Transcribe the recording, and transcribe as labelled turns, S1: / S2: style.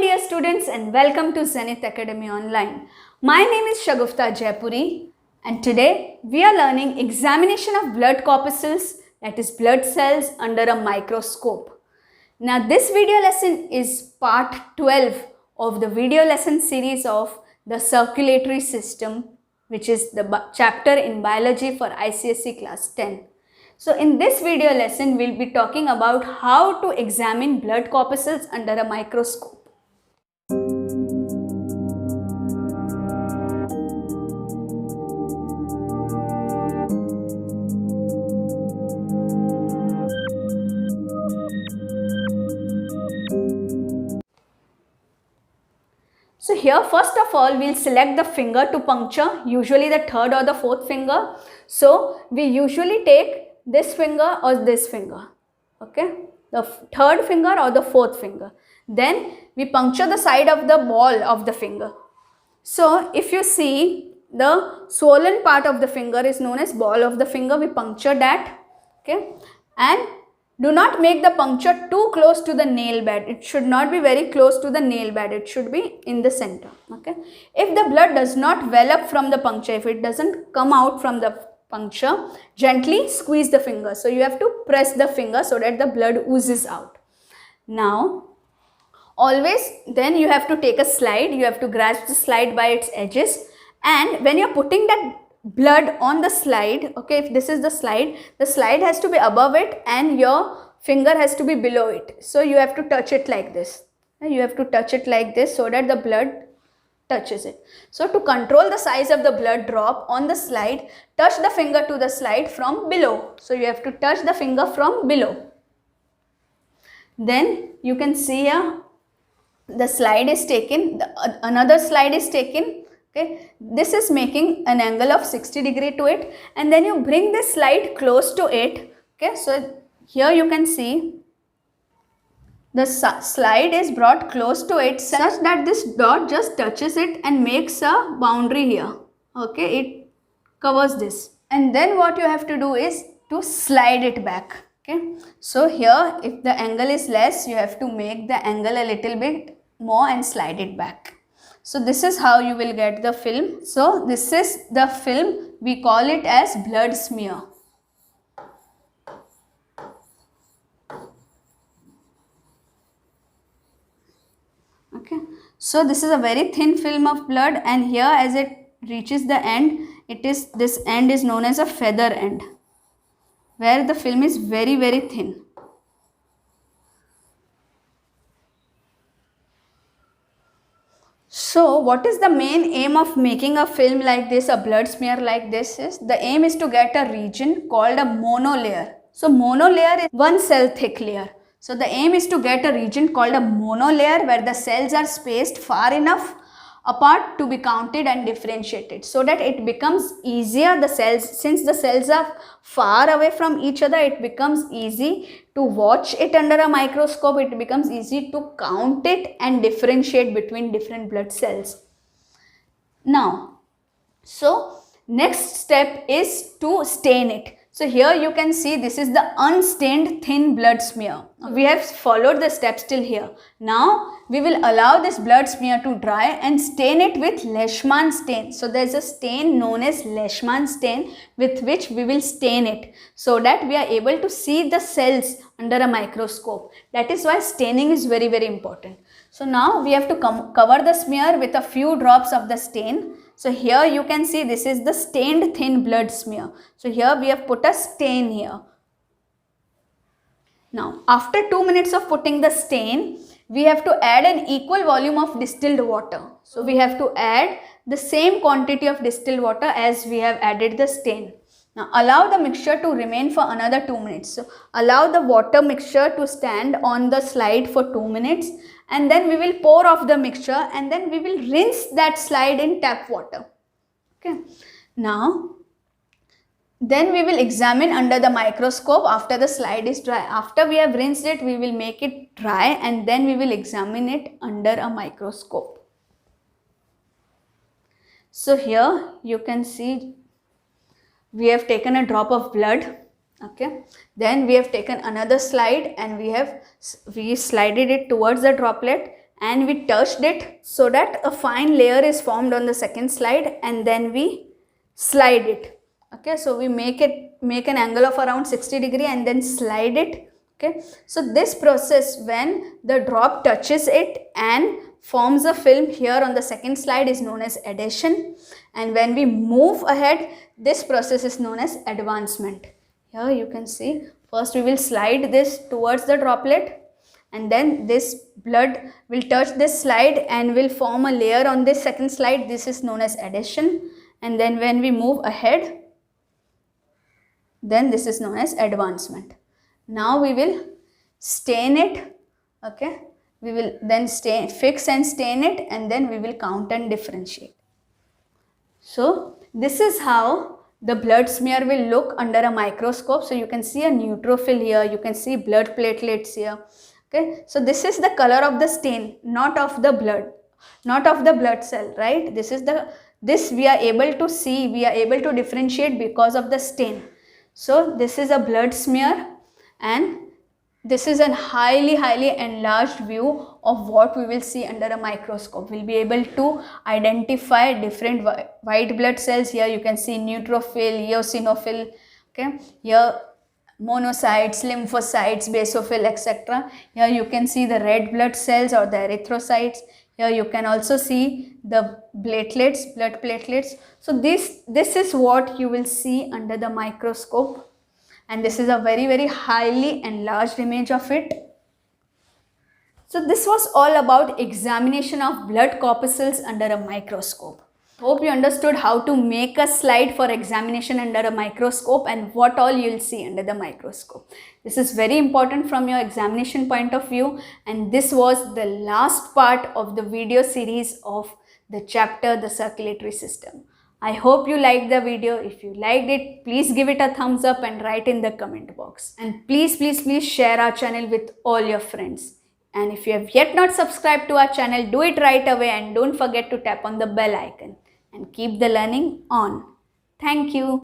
S1: dear students, and welcome to Zenith Academy Online. My name is Shagufta Jaipuri, and today we are learning examination of blood corpuscles, that is blood cells under a microscope. Now this video lesson is part 12 of the video lesson series of the circulatory system, which is the chapter in biology for ICSE class 10. So in this video lesson, we'll be talking about how to examine blood corpuscles under a microscope. So here first of all we'll select the finger to puncture, usually the third or the fourth finger. So we usually take this finger or this finger, okay, the third finger or the fourth finger. Then we puncture the side of the ball of the finger. So if you see, the swollen part of the finger is known as ball of the finger. We puncture that, okay, and do not make the puncture too close to the nail bed. It should not be very close to the nail bed. It should be in the center, okay. If the blood does not well up from the puncture, if it doesn't come out from the puncture, gently squeeze the finger. So you have to press the finger so that the blood oozes out. Now always then you have to take a slide. You have to grasp the slide by its edges, and when you're putting that blood on the slide, okay, if this is the slide has to be above it and your finger has to be below it. So you have to touch it like this. You have to touch it like this so that the blood touches it. So to control the size of the blood drop on the slide, touch the finger to the slide from below. So you have to touch the finger from below. Then you can see here the slide is taken, another slide is taken, okay. This is making an angle of 60 degree to it, and then you bring this slide close to it, okay. So here you can see the slide is brought close to it such that this dot just touches it and makes a boundary here, okay. It covers this, and then what you have to do is to slide it back, okay. So here if the angle is less, you have to make the angle a little bit more and slide it back. So this is how you will get the film. So this is the film, we call it as blood smear. Okay, so this is a very thin film of blood, and here as it reaches the end, this end is known as a feather end, where the film is very thin. So what is the main aim of making a film like this, a blood smear like this? Is the aim is to get a region called a monolayer. So monolayer is one cell thick layer. So the aim is to get a region called a monolayer where the cells are spaced far enough apart to be counted and differentiated, so that it becomes easier, the cells, since the cells are far away from each other, it becomes easy to watch it under a microscope. It becomes easy to count it and differentiate between different blood cells. Now, so next step is to stain it. So here you can see this is the unstained thin blood smear. We have followed the steps till here. Now we will allow this blood smear to dry and stain it with Leishman stain. So there is a stain known as Leishman stain with which we will stain it so that we are able to see the cells under a microscope. That is why staining is very important. So now we have to cover the smear with a few drops of the stain. So here you can see this is the stained thin blood smear. So here we have put a stain here. Now after 2 minutes of putting the stain, we have to add an equal volume of distilled water. So we have to add the same quantity of distilled water as we have added the stain. Now allow the mixture to remain for another 2 minutes. So allow the water mixture to stand on the slide for 2 minutes, and then we will pour off the mixture, and then we will rinse that slide in tap water, okay. Now then we will examine under the microscope after the slide is dry. After we have rinsed it, we will make it dry, and then we will examine it under a microscope. So here you can see we have taken a drop of blood, okay. Then we have taken another slide and we slided it towards the droplet, and we touched it so that a fine layer is formed on the second slide, and then we slide it. Okay, so we make an angle of around 60 degree and then slide it. Okay, so this process, when the drop touches it and forms a film here on the second slide, is known as adhesion, and when we move ahead, this process is known as advancement. Here you can see, first we will slide this towards the droplet, and then this blood will touch this slide and will form a layer on this second slide. This is known as adhesion, and then when we move ahead, then this is known as advancement. Now we will stain it. Okay, we will then fix and stain it, and then we will count and differentiate. So this is how the blood smear will look under a microscope. So you can see a neutrophil here, you can see blood platelets here. Okay, so this is the color of the stain, not of the blood, not of the blood cell, right? This we are able to see, we are able to differentiate because of the stain. So this is a blood smear, and this is a highly enlarged view of what we will see under a microscope. We'll be able to identify different white blood cells. Here you can see neutrophil, eosinophil, okay, here monocytes, lymphocytes, basophil, etc. Here you can see the red blood cells or the erythrocytes. Here you can also see the platelets, blood platelets. So this is what you will see under the microscope, and this is a very highly enlarged image of it. So this was all about examination of blood corpuscles under a microscope. Hope you understood how to make a slide for examination under a microscope and what all you will see under the microscope. This is very important from your examination point of view, and this was the last part of the video series of the chapter, the circulatory system. I hope you liked the video. If you liked it, please give it a thumbs up and write in the comment box. And please share our channel with all your friends. And if you have yet not subscribed to our channel, do it right away, and don't forget to tap on the bell icon and keep the learning on. Thank you.